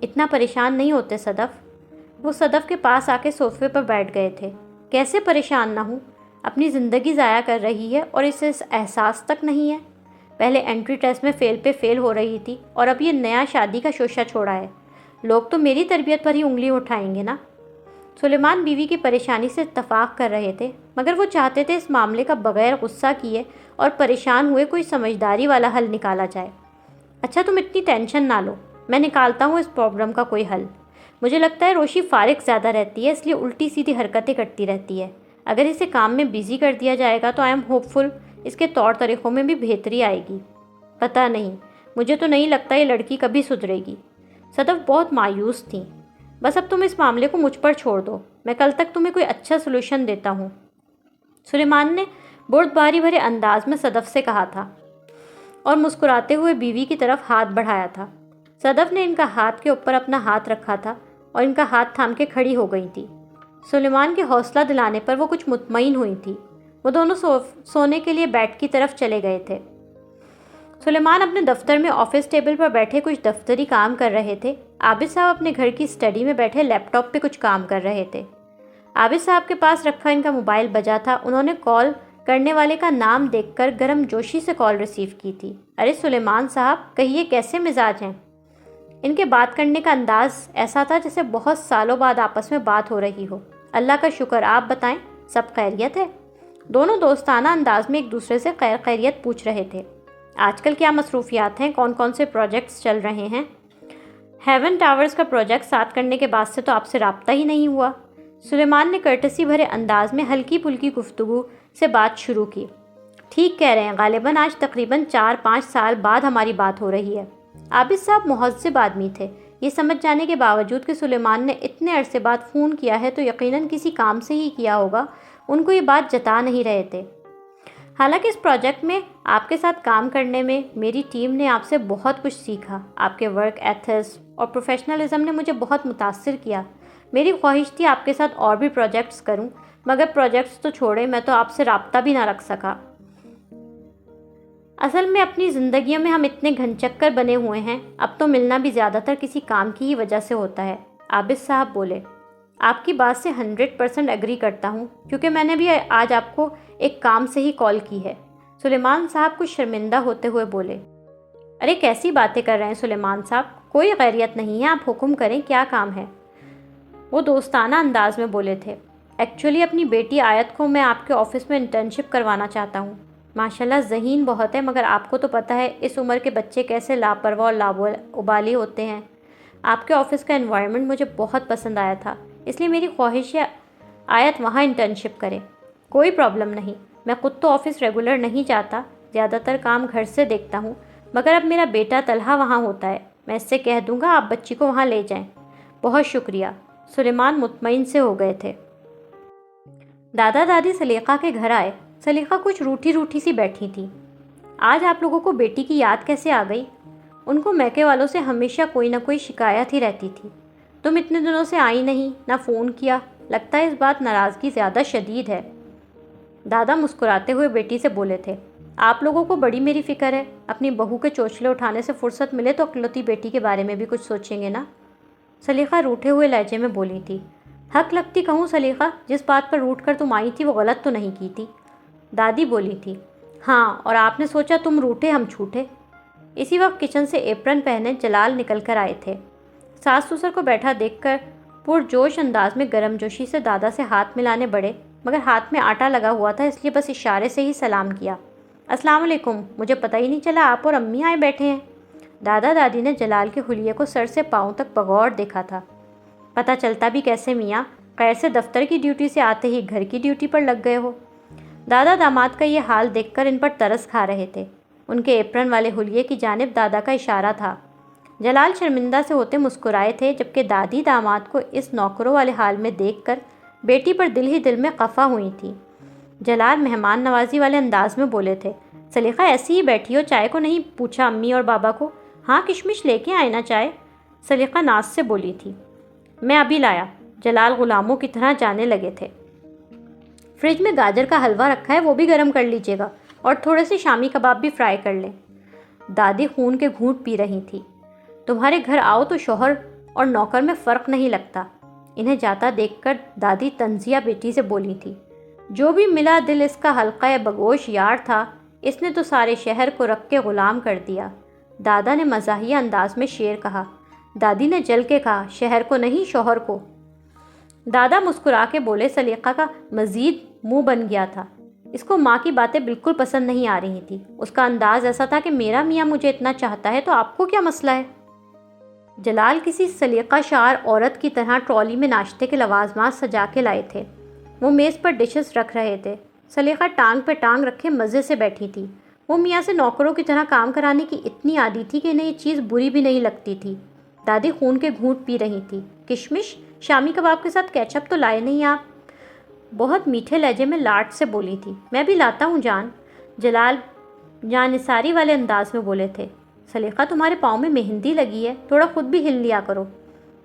اتنا پریشان نہیں ہوتے صدف۔ وہ صدف کے پاس آ کے صوفے پر بیٹھ گئے تھے۔ کیسے پریشان نہ ہوں، اپنی زندگی ضائع کر رہی ہے اور اسے احساس تک نہیں ہے۔ پہلے انٹری ٹیسٹ میں فیل پہ فیل ہو رہی تھی اور اب یہ نیا شادی کا شوشہ چھوڑا ہے۔ لوگ تو میری تربیت پر ہی انگلی اٹھائیں گے نا۔ سلیمان بیوی کی پریشانی سے اتفاق کر رہے تھے، مگر وہ چاہتے تھے اس معاملے کا بغیر غصہ کیے اور پریشان ہوئے کوئی سمجھداری والا حل نکالا جائے۔ اچھا تم اتنی ٹینشن نہ لو، میں نکالتا ہوں اس پرابلم کا کوئی حل۔ مجھے لگتا ہے روشی فارغ زیادہ رہتی ہے، اس لیے الٹی سیدھی حرکتیں کرتی رہتی ہے۔ اگر اسے کام میں بزی کر دیا جائے گا تو آئی ایم ہوپ فل اس کے طور طریقوں میں بھی بہتری آئے گی۔ پتہ نہیں، مجھے تو نہیں لگتا یہ لڑکی کبھی سدھرے گی۔ صدف بہت مایوس تھیں۔ بس اب تم اس معاملے کو مجھ پر چھوڑ دو، میں کل تک تمہیں کوئی اچھا سلوشن دیتا ہوں، سلیمان نے بردباری بھرے انداز میں صدف سے کہا تھا اور مسکراتے ہوئے بیوی کی طرف ہاتھ بڑھایا تھا۔ صدف نے ان کا ہاتھ کے اوپر اپنا ہاتھ رکھا تھا اور ان کا ہاتھ تھام کے کھڑی ہو گئی تھی۔ سلیمان کے حوصلہ دلانے پر وہ کچھ مطمئن ہوئی تھی۔ وہ دونوں سونے کے لیے بیڈ کی طرف چلے گئے تھے۔ سلیمان اپنے دفتر میں آفس ٹیبل پر بیٹھے کچھ دفتری کام کر رہے تھے۔ عابد صاحب اپنے گھر کی اسٹڈی میں بیٹھے لیپ ٹاپ پہ کچھ کام کر رہے تھے۔ عابد صاحب کے پاس رکھا ان کا موبائل بجا تھا۔ انہوں نے کال کرنے والے کا نام دیکھ کر گرم جوشی سے کال ریسیو کی تھی۔ ارے سلیمان صاحب، کہیے کیسے مزاج ہیں؟ ان کے بات کرنے کا انداز ایسا تھا جیسے بہت سالوں بعد آپس میں بات ہو رہی ہو۔ اللہ کا شکر، آپ بتائیں سب خیریت ہے؟ دونوں دوستانہ انداز میں ایک دوسرے سے خیریت پوچھ رہے تھے۔ آج کل کیا مصروفیات ہیں؟ کون کون سے پروجیکٹس چل رہے ہیں؟ ہیون ٹاورز کا پروجیکٹ ساتھ کرنے کے بعد سے تو آپ سے رابطہ ہی نہیں ہوا۔ سلیمان نے کرٹسی بھرے انداز میں ہلکی پھلکی گفتگو سے بات شروع کی۔ ٹھیک کہہ رہے ہیں، غالباً آج تقریباً 4-5 سال بعد ہماری بات ہو رہی ہے۔ عابد صاحب مہذب آدمی تھے۔ یہ سمجھ جانے کے باوجود کہ سلیمان نے اتنے عرصے بعد فون کیا ہے تو یقیناً کسی کام سے ہی کیا ہوگا، ان کو یہ بات جتا نہیں رہے تھے۔ حالانکہ اس پروجیکٹ میں آپ کے ساتھ کام کرنے میں میری ٹیم نے آپ سے بہت کچھ سیکھا۔ آپ کے ورک ایتھکس اور پروفیشنلزم نے مجھے بہت متاثر کیا۔ میری خواہش تھی آپ کے ساتھ اور بھی پروجیکٹس کروں، مگر پروجیکٹس تو چھوڑے، میں تو آپ سے رابطہ بھی نہ رکھ سکا۔ اصل میں اپنی زندگیوں میں ہم اتنے گھن چکر بنے ہوئے ہیں، اب تو ملنا بھی زیادہ تر کسی کام کی ہی وجہ سے ہوتا ہے۔ عابد صاحب بولے۔ آپ کی بات سے 100% ایگری کرتا ہوں، کیونکہ میں نے بھی آج آپ کو ایک کام سے ہی کال کی ہے۔ سلیمان صاحب کچھ شرمندہ ہوتے ہوئے بولے۔ ارے کیسی باتیں کر رہے ہیں سلیمان صاحب، کوئی غیریت نہیں ہے، آپ حکم کریں، کیا کام ہے؟ وہ دوستانہ انداز میں بولے تھے۔ ایکچولی اپنی بیٹی آیت کو میں آپ کے آفس میں انٹرنشپ کروانا چاہتا ہوں۔ ماشاءاللہ ذہین بہت ہے، مگر آپ کو تو پتہ ہے اس عمر کے بچے کیسے لاپرواہ اور لاابالی ہوتے ہیں۔ آپ کے آفس کا انوائرمنٹ مجھے بہت پسند آیا تھا، اس لیے میری خواہش ہے آیت وہاں انٹرنشپ کرے۔ کوئی پرابلم نہیں، میں خود تو آفس ریگولر نہیں جاتا، زیادہ تر کام گھر سے دیکھتا ہوں، مگر اب میرا بیٹا طلحہ وہاں ہوتا ہے، میں اس سے کہہ دوں گا آپ بچی کو وہاں لے جائیں۔ بہت شکریہ۔ سلیمان مطمئن سے ہو گئے تھے۔ دادا دادی سلیقہ کے گھر آئے۔ سلیقہ کچھ روٹھی روٹھی سی بیٹھی تھی۔ آج آپ لوگوں کو بیٹی کی یاد کیسے آ گئی؟ ان کو میکے والوں سے ہمیشہ کوئی نہ کوئی شکایت ہی رہتی تھی۔ تم اتنے دنوں سے آئی نہیں، نہ فون کیا، لگتا ہے اس بات ناراضگی زیادہ شدید ہے۔ دادا مسکراتے ہوئے بیٹی سے بولے تھے۔ آپ لوگوں کو بڑی میری فکر ہے، اپنی بہو کے چوچلے اٹھانے سے فرصت ملے تو اکلوتی بیٹی کے بارے میں بھی کچھ سوچیں گے نا؟ سلیقہ روٹھے ہوئے لہجے میں بولی تھی۔ حق لگتی کہوں سلیقہ، جس بات پر روٹ کر تم آئی تھی وہ غلط تو نہیں کی تھی؟ دادی بولی تھی۔ ہاں، اور آپ نے سوچا تم روٹھے ہم چھوٹے۔ اسی وقت کچن سے ایپرن پہنے جلال نکل کر آئے تھے۔ ساس سسر کو بیٹھا دیکھ کر پرجوش انداز میں گرم جوشی سے دادا سے ہاتھ ملانے بڑھے، مگر ہاتھ میں آٹا لگا ہوا تھا، اس لیے بس اشارے سے ہی سلام کیا۔ السلام علیکم، مجھے پتہ ہی نہیں چلا آپ اور امی آئے بیٹھے ہیں۔ دادا دادی نے جلال کے حلیے کو سر سے پاؤں تک بغور دیکھا تھا۔ پتہ چلتا بھی کیسے میاں، خیر سے دفتر کی ڈیوٹی سے آتے ہی گھر کی ڈیوٹی پر لگ گئے ہو۔ دادا داماد کا یہ حال دیکھ کر ان پر ترس کھا رہے تھے۔ ان کے ایپرن والے حلیے کی جانب دادا کا اشارہ تھا۔ جلال شرمندہ سے ہوتے مسکرائے تھے، جبکہ دادی داماد کو اس نوکروں والے حال میں دیکھ کر بیٹی پر دل ہی دل میں خفا ہوئی تھی۔ جلال مہمان نوازی والے انداز میں بولے تھے۔ سلیقہ ایسی ہی بیٹھی ہو، چائے کو نہیں پوچھا امی اور بابا کو؟ ہاں کشمش لے کے آئے نا چائے؟ سلیقہ ناز سے بولی تھی۔ میں ابھی لایا۔ جلال غلاموں کی طرح جانے لگے تھے۔ فریج میں گاجر کا حلوہ رکھا ہے، وہ بھی گرم کر لیجیے گا، اور تھوڑے سے شامی کباب بھی فرائی کر لیں۔ دادی خون کے گھونٹ پی رہی تھی۔ تمہارے گھر آؤ تو شوہر اور نوکر میں فرق نہیں لگتا۔ انہیں جاتا دیکھ کر دادی تنزیہ بیٹی سے بولی تھی۔ جو بھی ملا دل اس کا حلقہ بگوش یار تھا، اس نے تو سارے شہر کو رکھ کے غلام کر دیا۔ دادا نے مزاحیہ انداز میں شعر کہا۔ دادی نے جل کے کہا، شہر کو نہیں شوہر کو۔ دادا مسکرا کے بولے۔ سلیقہ کا مزید منہ بن گیا تھا۔ اس کو ماں کی باتیں بالکل پسند نہیں آ رہی تھی۔ اس کا انداز ایسا تھا کہ میرا میاں مجھے اتنا چاہتا ہے تو آپ کو کیا مسئلہ ہے؟ جلال کسی سلیقہ شعار عورت کی طرح ٹرالی میں ناشتے کے لوازمات سجا کے لائے تھے۔ وہ میز پر ڈشز رکھ رہے تھے۔ سلیقہ ٹانگ پہ ٹانگ رکھے مزے سے بیٹھی تھی۔ وہ میاں سے نوکروں کی طرح کام کرانے کی اتنی عادی تھی کہ انہیں یہ چیز بری بھی نہیں لگتی تھی۔ دادی خون کے گھونٹ پی رہی تھی۔ کشمش، شامی کباب کے ساتھ کیچپ تو لائے نہیں آپ؟ بہت میٹھے لہجے میں لاٹ سے بولی تھی۔ میں بھی لاتا ہوں جان، جلال جان نثاری والے انداز میں بولے تھے۔ سلیقہ تمہارے پاؤں میں مہندی لگی ہے، تھوڑا خود بھی ہل لیا کرو۔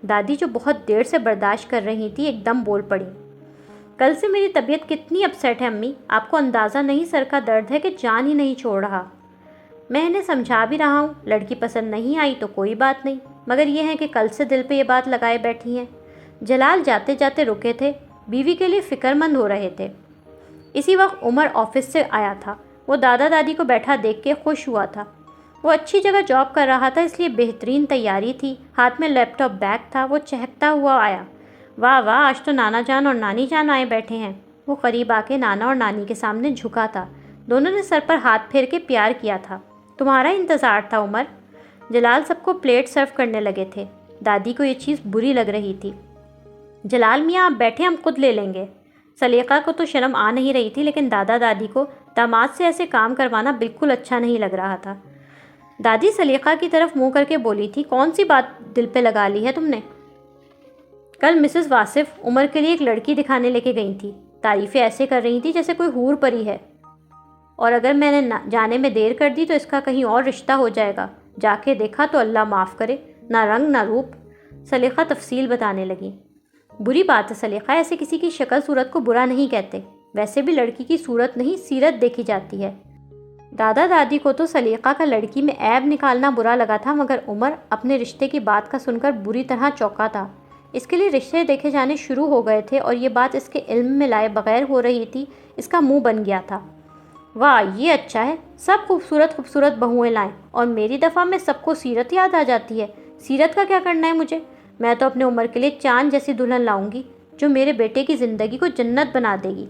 دادی جو بہت دیر سے برداشت کر رہی تھی ایک دم بول پڑی۔ کل سے میری طبیعت کتنی اپسیٹ ہے امی، آپ کو اندازہ نہیں سر کا درد ہے کہ جان ہی نہیں چھوڑ رہا۔ میں انہیں سمجھا بھی رہا ہوں، لڑکی پسند نہیں آئی تو کوئی بات نہیں، مگر یہ ہے کہ کل سے دل پہ یہ بات لگائے بیٹھی ہیں۔ جلال جاتے جاتے رکے تھے، بیوی کے لیے فکر مند ہو رہے تھے۔ اسی وقت عمر آفس سے آیا تھا۔ وہ دادا دادی کو بیٹھا دیکھ کے خوش ہوا تھا۔ وہ اچھی جگہ جاب کر رہا تھا، اس لیے بہترین تیاری تھی۔ ہاتھ میں لیپ ٹاپ بیگ تھا۔ وہ چہکتا ہوا آیا۔ واہ واہ، آج تو نانا جان اور نانی جان آئے بیٹھے ہیں۔ وہ قریب آ کے نانا اور نانی کے سامنے جھکا تھا۔ دونوں نے سر پر ہاتھ پھیر کے پیار کیا تھا۔ تمہارا انتظار تھا عمر۔ جلال سب کو پلیٹ سرو کرنے لگے تھے۔ دادی کو یہ چیز بری لگ رہی تھی۔ جلال میاں آپ بیٹھے، ہم خود لے لیں گے۔ سلیقہ کو تو شرم آ نہیں رہی تھی، لیکن دادا دادی کو داماد سے ایسے کام کروانا بالکل اچھا نہیں لگ رہا تھا۔ دادی سلیقہ کی طرف منہ کر کے بولی تھی، کون سی بات دل پہ لگا لی ہے تم نے؟ کل مسز واصف عمر کے لیے ایک لڑکی دکھانے لے کے گئی تھی۔ تعریفیں ایسے کر رہی تھی جیسے کوئی حور پری ہے، اور اگر میں نے جانے میں دیر کر دی تو اس کا کہیں اور رشتہ ہو جائے گا۔ جا کے دیکھا تو اللہ معاف کرے، نہ رنگ نہ روپ۔ سلیقہ تفصیل بتانے لگی۔ بری بات ہے سلیقہ، ایسے کسی کی شکل صورت کو برا نہیں کہتے، ویسے بھی لڑکی کی صورت نہیں سیرت دیکھی جاتی ہے۔ دادا دادی کو تو سلیقہ کا لڑکی میں عیب نکالنا برا لگا تھا، مگر عمر اپنے رشتے کی بات کا سن کر بری طرح چونکا تھا۔ اس کے لیے رشتے دیکھے جانے شروع ہو گئے تھے اور یہ بات اس کے علم میں لائے بغیر ہو رہی تھی۔ اس کا منہ بن گیا تھا۔ واہ، یہ اچھا ہے، سب خوبصورت خوبصورت بہوئیں لائیں اور میری دفعہ میں سب کو سیرت یاد آ جاتی ہے۔ سیرت کا کیا کرنا ہے مجھے؟ میں تو اپنے عمر کے لیے چاند جیسی دلہن لاؤں گی جو میرے بیٹے کی زندگی کو جنت بنا دے گی۔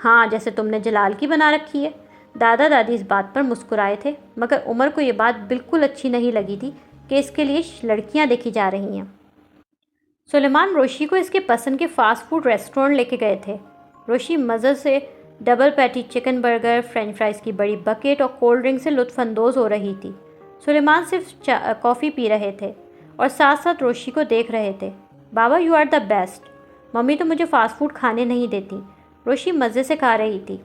ہاں، جیسے تم نے جلال کی بنا رکھی ہے۔ دادا دادی اس بات پر مسکرائے تھے، مگر عمر کو یہ بات بالکل اچھی نہیں لگی تھی کہ اس کے لیے لڑکیاں دیکھی جا رہی ہیں۔ سلیمان روشی کو اس کے پسند کے فاسٹ فوڈ ریسٹورنٹ لے کے گئے تھے۔ روشی مزے سے ڈبل پیٹی چکن برگر، فرینچ فرائز کی بڑی بکیٹ اور کولڈ ڈرنک سے لطف اندوز ہو رہی تھی۔ سلیمان صرف کافی پی رہے تھے اور ساتھ ساتھ روشی کو دیکھ رہے تھے۔ بابا you are the best, mummy تو مجھے فاسٹ فوڈ کھانے نہیں دیتی، روشی مزے سے کھا رہی تھی۔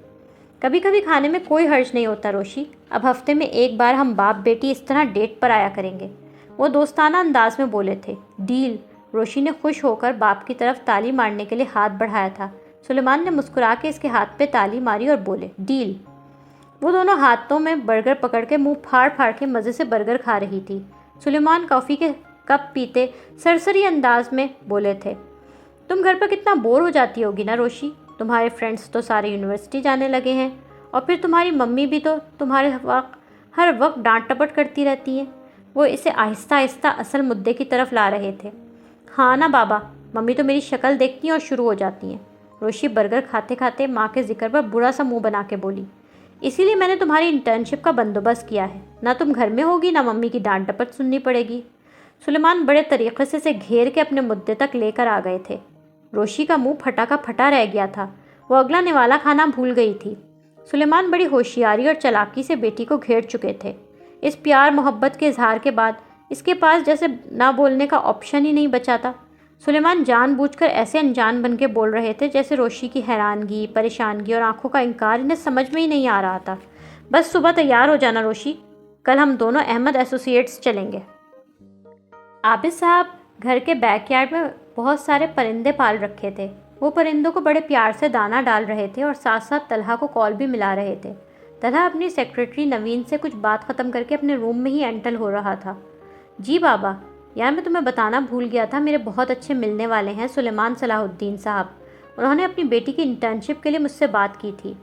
کبھی کبھی کھانے میں کوئی حرج نہیں ہوتا روشی، اب ہفتے میں ایک بار ہم باپ بیٹی اس طرح ڈیٹ پر آیا کریں گے۔ وہ دوستانہ انداز میں بولے تھے۔ ڈیل۔ روشی نے خوش ہو کر باپ کی طرف تالی مارنے کے لیے ہاتھ بڑھایا تھا۔ سلیمان نے مسکرا کے اس کے ہاتھ پہ تالی ماری اور بولے، ڈیل۔ وہ دونوں ہاتھوں میں برگر پکڑ کے منہ پھاڑ پھاڑ کے مزے سے برگر کھا رہی تھی۔ سلیمان کافی کے کپ پیتے سرسری انداز میں بولے تھے، تم گھر پر کتنا بور ہو جاتی ہوگی نا روشی، تمہارے فرینڈس تو سارے یونیورسٹی جانے لگے ہیں، اور پھر تمہاری ممی بھی تو تمہارے ہر وقت ڈانٹ ٹپٹ کرتی رہتی ہیں۔ وہ اسے آہستہ آہستہ اصل مدعے کی طرف لا رہے تھے۔ ہاں نا بابا، ممی تو میری شکل دیکھتی ہیں اور شروع ہو جاتی ہیں۔ روشی برگر کھاتے کھاتے ماں کے ذکر پر برا سا منہ بنا کے بولی، اسی لیے میں نے تمہاری انٹرنشپ کا بندوبست کیا ہے، نہ تم گھر میں ہوگی نہ ممی کی ڈانٹ ٹپٹ سننی پڑے گی۔ سلیمان بڑے طریقے سے اسے گھیر کے اپنے مدعے تک لے کر آ گئے تھے۔ روشی کا منہ پھٹا کا پھٹا رہ گیا تھا، وہ اگلا نوالا کھانا بھول گئی تھی۔ سلیمان بڑی ہوشیاری اور چالاکی سے بیٹی کو گھیر چکے تھے۔ اس پیار محبت کے اظہار کے بعد اس کے پاس جیسے نہ بولنے کا آپشن ہی نہیں بچا تھا۔ سلیمان جان بوجھ کر ایسے انجان بن کے بول رہے تھے جیسے روشی کی حیرانگی، پریشانگی اور آنکھوں کا انکار انہیں سمجھ میں ہی نہیں آ رہا تھا۔ بس صبح تیار ہو جانا روشی، کل ہم دونوں احمد ایسوسیٹس چلیں گے۔ عابد صاحب گھر کے بیک یارڈ میں بہت سارے پرندے پال رکھے تھے۔ وہ پرندوں کو بڑے پیار سے دانہ ڈال رہے تھے اور ساتھ ساتھ طلحہ کو کال بھی ملا رہے تھے۔ طلحہ اپنی سیکرٹری نوین سے کچھ بات ختم کر کے اپنے روم میں ہی انٹل ہو رہا تھا۔ جی بابا، یار میں تمہیں بتانا بھول گیا تھا، میرے بہت اچھے ملنے والے ہیں سلیمان صلاح الدین صاحب، انہوں نے اپنی بیٹی کی انٹرنشپ کے لیے مجھ سے بات کی تھی،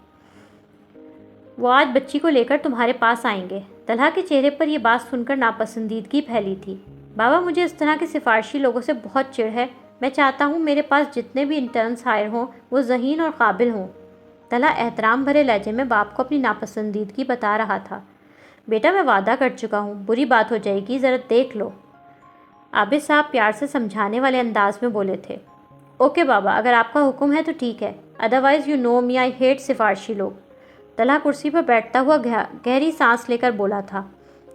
وہ آج بچی کو لے کر تمہارے پاس آئیں گے۔ طلحہ کے چہرے پر یہ بات سن کر ناپسندیدگی پھیلی تھی۔ بابا، مجھے اس طرح کے سفارشی لوگوں سے بہت چڑ ہے، میں چاہتا ہوں میرے پاس جتنے بھی انٹرنس ہائر ہوں وہ ذہین اور قابل ہوں۔ طلحہ احترام بھرے لہجے میں باپ کو اپنی ناپسندیدگی بتا رہا تھا۔ بیٹا میں وعدہ کر چکا ہوں، بری بات ہو جائے گی، ذرا دیکھ لو۔ عابد صاحب پیار سے سمجھانے والے انداز میں بولے تھے۔ اوکے بابا، اگر آپ کا حکم ہے تو ٹھیک ہے، otherwise you know me I hate سفارشی لوگ۔ طلحہ کرسی پر بیٹھتا ہوا گہری سانس لے کر بولا تھا۔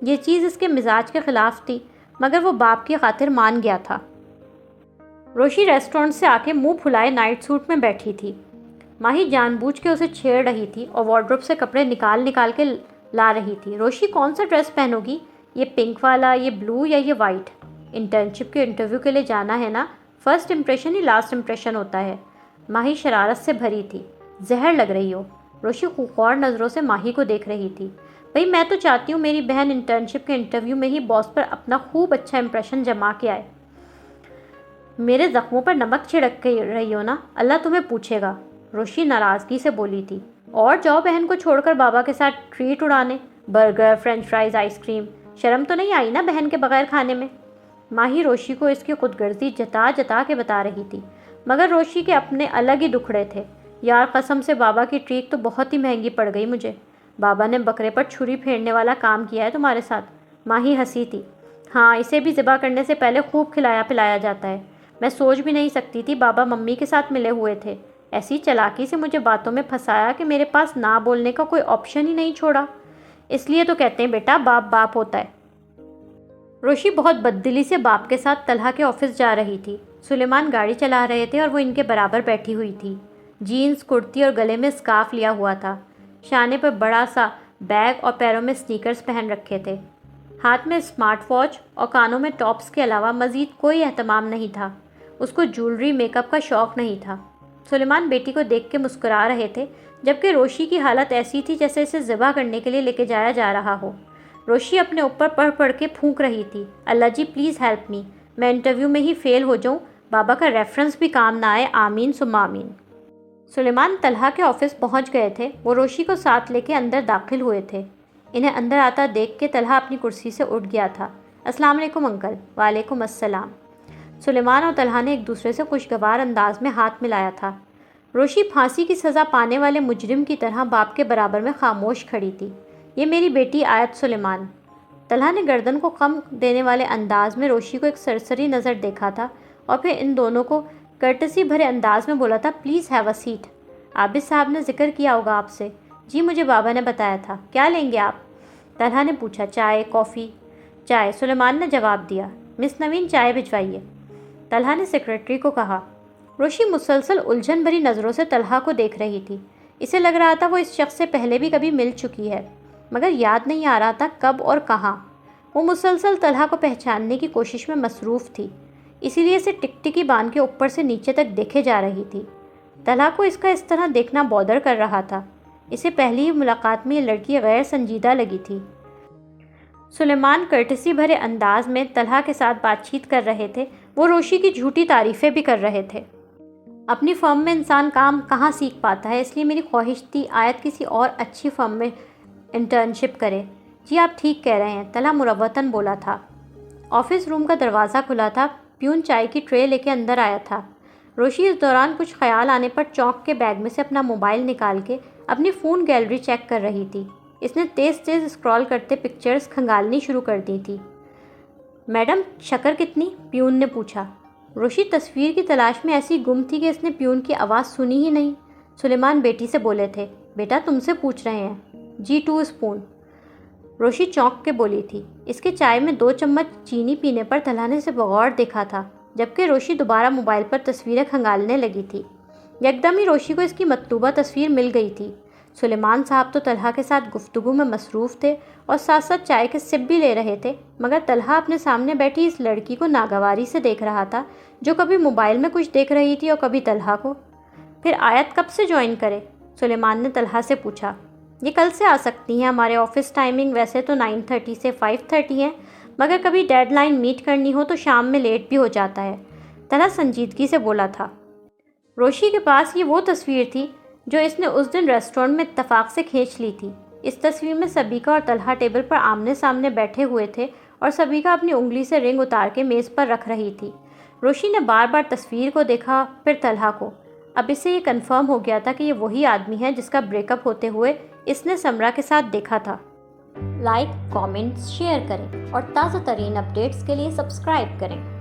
یہ چیز اس کے مزاج کے خلاف تھی، مگر وہ باپ کی خاطر مان گیا تھا۔ روشی ریسٹورنٹ سے آ کے منہ پھلائے نائٹ سوٹ میں بیٹھی تھی۔ ماہی جان بوجھ کے اسے چھیڑ رہی تھی اور وارڈروب سے کپڑے نکال کے لا رہی تھی۔ روشی کون سا ڈریس پہنو گی؟ یہ پنک والا، یہ بلو یا یہ وائٹ؟ انٹرنشپ کے انٹرویو کے لیے جانا ہے نا، فرسٹ امپریشن ہی لاسٹ امپریشن ہوتا ہے۔ ماہی شرارت سے بھری تھی۔ زہر لگ رہی ہو۔ روشی خوخور نظروں سے ماہی کو دیکھ رہی تھی۔ بھئی میں تو چاہتی ہوں میری بہن انٹرنشپ کے انٹرویو میں ہی باس پر اپنا خوب اچھا امپریشن جما کے آئے۔ میرے زخموں پر نمک چھڑک کے رہی ہو نا، اللہ تمہیں پوچھے گا، روشی ناراضگی سے بولی تھی۔ اور جاؤ بہن کو چھوڑ کر بابا کے ساتھ ٹریٹ اڑانے، burger, french fries, ice cream. شرم تو نہیں آئی نا بہن کے بغیر کھانے میں؟ ماہی روشی کو اس کی خود غرضی جتا جتا کے بتا رہی تھی، مگر روشی کے اپنے الگ ہی دکھڑے تھے۔ یار قسم سے بابا کی ٹریٹ تو بہت ہی مہنگی پڑ گئی مجھے۔ بابا نے بکرے پر چھری پھیرنے والا کام کیا ہے تمہارے ساتھ؟ ماہی ہنسی تھی۔ ہاں، اسے بھی ذبح کرنے سے پہلے خوب کھلایا پلایا جاتا ہے۔ میں سوچ بھی نہیں سکتی تھی بابا ممی کے ساتھ ملے ہوئے تھے۔ ایسی چلاکی سے مجھے باتوں میں پھنسایا کہ میرے پاس نہ بولنے کا کوئی آپشن ہی نہیں چھوڑا۔ اس لیے تو کہتے ہیں بیٹا، باپ باپ ہوتا ہے۔ روشی بہت بددلی سے باپ کے ساتھ طلحہ کے آفس جا رہی تھی۔ سلیمان گاڑی چلا رہے تھے اور وہ ان کے برابر بیٹھی ہوئی تھی۔ جینز، کرتی اور گلے میں اسکارف لیا ہوا تھا۔ شانے پر بڑا سا بیگ اور پیروں میں سنیکرز پہن رکھے تھے۔ ہاتھ میں اسمارٹ واچ اور کانوں میں ٹاپس کے علاوہ مزید کوئی اہتمام نہیں تھا۔ اس کو جولری میک اپ کا شوق نہیں تھا۔ سلیمان بیٹی کو دیکھ کے مسکرا رہے تھے، جبکہ روشی کی حالت ایسی تھی جیسے اسے ذبح کرنے کے لیے لے کے جایا جا رہا ہو۔ روشی اپنے اوپر پڑھ کے پھونک رہی تھی، اللہ جی پلیز ہیلپ می، میں انٹرویو میں ہی فیل ہو جاؤں، بابا کا ریفرنس بھی کام نہ آئے، آمین ثم آمین۔ سلیمان طلحہ کے آفس پہنچ گئے تھے۔ وہ روشی کو ساتھ لے کے اندر داخل ہوئے تھے۔ انہیں اندر آتا دیکھ کے طلحہ اپنی کرسی سے اٹھ گیا تھا۔ السلام علیکم انکل۔ وعلیکم السلام۔ سلیمان اور طلحہ نے ایک دوسرے سے خوشگوار انداز میں ہاتھ ملایا تھا۔ روشی پھانسی کی سزا پانے والے مجرم کی طرح باپ کے برابر میں خاموش کھڑی تھی۔ یہ میری بیٹی آیت سلیمان۔ طلحہ نے گردن کو خم دینے والے انداز میں روشی کو ایک سرسری نظر دیکھا تھا اور پھر ان دونوں کو کرٹسی بھرے انداز میں بولا تھا، پلیز ہیو اے سیٹ۔ عابد صاحب نے ذکر کیا ہوگا آپ سے؟ جی مجھے بابا نے بتایا تھا۔ کیا لیں گے آپ؟ طلحہ نے پوچھا۔ چائے، کافی؟ چائے، سلیمان نے جواب دیا۔ مس نوین چائے بھجوائیے، طلحہ نے سیکرٹری کو کہا۔ روشی مسلسل الجھن بھری نظروں سے طلحہ کو دیکھ رہی تھی۔ اسے لگ رہا تھا وہ اس شخص سے پہلے بھی کبھی مل چکی ہے، مگر یاد نہیں آ رہا تھا کب اور کہاں۔ وہ مسلسل طلحہ کو پہچاننے کی کوشش میں مصروف تھی، اسی لیے اسے ٹکٹکی باندھ کے اوپر سے نیچے تک دیکھے جا رہی تھی۔ طلحہ کو اس کا اس طرح دیکھنا بودر کر رہا تھا۔ اسے پہلی ہی ملاقات میں یہ لڑکی غیر سنجیدہ لگی تھی۔ سلیمان کرٹسی بھرے انداز میں طلحہ کے ساتھ بات چیت کر رہے تھے۔ وہ روشی کی جھوٹی تعریفیں بھی کر رہے تھے۔ اپنی فرم میں انسان کام کہاں سیکھ پاتا ہے، اس لیے میری خواہش تھی آیت کسی اور اچھی فرم میں انٹرنشپ کرے۔ جی آپ ٹھیک کہہ رہے ہیں، طلحہ مروتاً بولا تھا۔ آفس روم کا دروازہ کھلا تھا۔ پیون چائے کی ٹرے لے کے اندر آیا تھا۔ روشی اس دوران کچھ خیال آنے پر چونک کے بیگ میں سے اپنا موبائل نکال کے اپنی فون گیلری چیک کر رہی تھی۔ اس نے تیز تیز اسکرول کرتے پکچرز کھنگالنی شروع کر دی تھی۔ میڈم شکر کتنی؟ پیون نے پوچھا۔ روشی تصویر کی تلاش میں ایسی گم تھی کہ اس نے پیون کی آواز سنی ہی نہیں۔ سلیمان بیٹی سے بولے تھے، بیٹا تم سے پوچھ رہے ہیں۔ جی 2 اسپون، روشی چونک کے بولی تھی۔ اس کے چائے میں 2 چمچ چینی پینے پر طلحہ نے اسے بغور دیکھا تھا، جبکہ روشی دوبارہ موبائل پر تصویریں کھنگالنے لگی تھی۔ یکدم ہی روشی کو اس کی مطلوبہ تصویر مل گئی تھی۔ سلیمان صاحب تو طلحہ کے ساتھ گفتگو میں مصروف تھے اور ساتھ ساتھ چائے کے سپ بھی لے رہے تھے، مگر طلحہ اپنے سامنے بیٹھی اس لڑکی کو ناگواری سے دیکھ رہا تھا، جو کبھی موبائل میں کچھ دیکھ رہی تھی اور کبھی طلحہ کو۔ پھر آیت کب سے جوائن کرے؟ سلیمان نے طلحہ سے پوچھا۔ یہ کل سے آ سکتی ہیں، ہمارے آفس ٹائمنگ ویسے تو 9:30 سے 5:30 ہے، مگر کبھی ڈیڈ لائن میٹ کرنی ہو تو شام میں لیٹ بھی ہو جاتا ہے، طلحہ سنجیدگی سے بولا تھا۔ روشی کے پاس یہ وہ تصویر تھی جو اس نے اس دن ریسٹورنٹ میں اتفاق سے کھینچ لی تھی۔ اس تصویر میں سبیکا اور طلحہ ٹیبل پر آمنے سامنے بیٹھے ہوئے تھے اور سبیکا اپنی انگلی سے رنگ اتار کے میز پر رکھ رہی تھی۔ روشی نے بار بار تصویر کو دیکھا، پھر طلحہ کو۔ اب اسے یہ کنفرم ہو گیا تھا کہ یہ وہی آدمی ہے جس کا بریک اپ ہوتے ہوئے اس نے سمرا کے ساتھ دیکھا تھا۔ لائک، کامنٹس، شیئر کریں اور تازہ ترین اپڈیٹس کے لیے سبسکرائب کریں۔